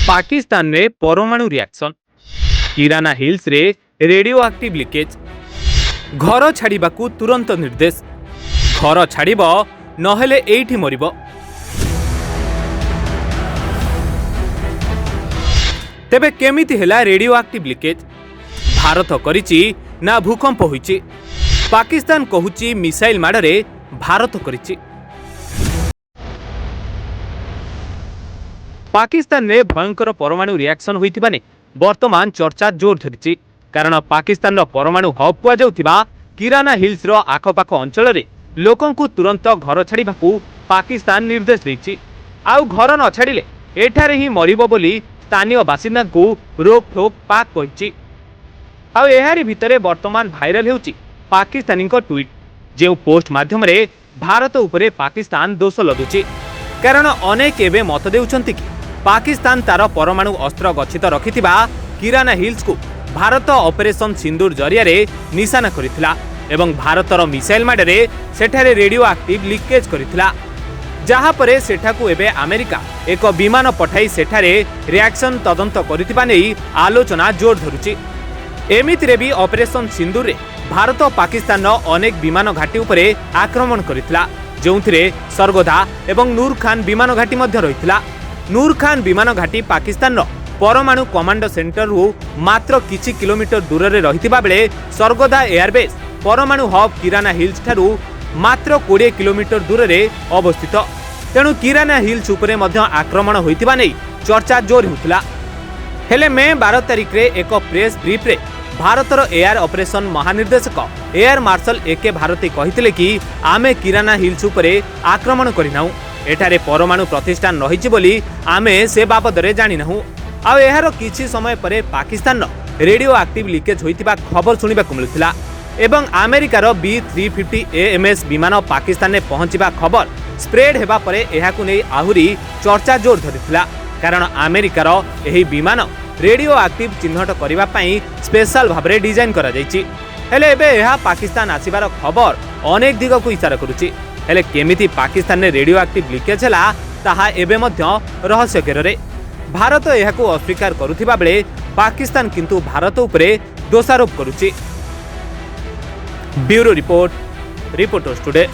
पाकिस्तान में परमाणु रिएक्शन, किराना हिल्स रे रेडियो एक्टिव लीकेज, घर छाड़िबाकू तुरंत निर्देश, घर छाड़िब नहेले एइठी मरिब। तेबे केमिति हेला रेडियो एक्टिव लीकेज? भारत करिछि ना भूकंप होइछि? पाकिस्तान कहुछि मिसाइल माड़े भारत करिछि। पाकिस्तान में भयंकर परमाणु रिएक्शन होइथिबा ने वर्तमान चर्चा जोर धरिछि। कारण पाकिस्तान रो परमाणु हब कुआ जाउथिबा किराना हिल्स रो आखपाख अंचल रे लोकंकु तुरंत घर छाड़िबाकू पाकिस्तान निर्देश दैछि। आउ घर न छाड़िले एठारे ही मरिबो बोली स्थानीय बासिंदा को रोक ठोक पाक कहिछि। आउ एहारी भितरे वर्तमान भाइराल हेउछि पाकिस्तानी को ट्वीट, जे पोस्ट माध्यम रे भारत उपरे पाकिस्तान दोष लगुछि। कारण अनेक एबे मत देउछन्ति कि पाकिस्तान तार परमाणु अस्त्र गच्छित रखिथिबा किराना हिल्स को भारत ऑपरेशन सिंदूर जरिया रे निशाना करिथिला एवं भारतर मिसाइल माडरे सेठारे रेडियो एक्टिव लीकेज करिथिला। जहाँ परे सेठाकू एबे अमेरिका एक विमान पठाई सेठारे रिएक्शन तदंत करिथिबा नेई आलोचना जोर धरुछि। एमितिरे भी ऑपरेशन सिंदूर रे भारत पाकिस्तान अनेक विमान घाटी उपरे आक्रमण करिथिला, जोंथिरे सरगोधा एवं नूर खान विमान घाटी मध्य रहिथिला। नूर खान विमान घाटी पाकिस्तान परमाणु कमांड सेंटर रु मात्र किछि किलोमीटर दूर रे रहिथिबा बेले सरगोधा एयरबेस परमाणु हब किराना हिल्स ठारू मात्र 20 किलोमीटर दूर रे अवस्थित। तेणु किराना हिल्स उपरे मध्य आक्रमण होइतिबा नै चर्चा जोर होउतिला। हेले मे 12 तारिख रे एक प्रेस ब्रीफ रे भारतर एयर ऑपरेशन महानिर्देशक एयर मार्शल एके भारती कहिथिले कि आमे किराना हिल्स उपरे आक्रमण करिनाउ, एठारे परमाणु प्रतिष्ठान रहिछि बोली आमे से बाबदरे जानिनाहु। आ एहार किछि समय परे पाकिस्तान रेडियो एक्टिव लीकेज होइतिबा खबर सुनिबाकू मिलुथिला एवं अमेरिकार B-350 AMS विमान पाकिस्तान में पहुंचीबा खबर स्प्रेड हेबा परे एहाकू नै आहुरी चर्चा जोर धरिथिला। कारण अमेरिकार एही विमान रेडियो एक्टिव चिन्हट करिबा पई स्पेशल भाबरे डिजाइन करा जायछि। हेले एबे एहा पाकिस्तान आसीबार खबर अनेक दिग को इशारा करूछि। हेले केमिति पाकिस्तान ने रेडियो एक्टिव लीकेज हला ताहा एबे मध्य रहस्य घेରରେ। भारत एहाकू अस्वीकार करुथिबा बेले पाकिस्तान किंतु भारत उपरे दोषारोप करुछि। Bureau report, reporters today.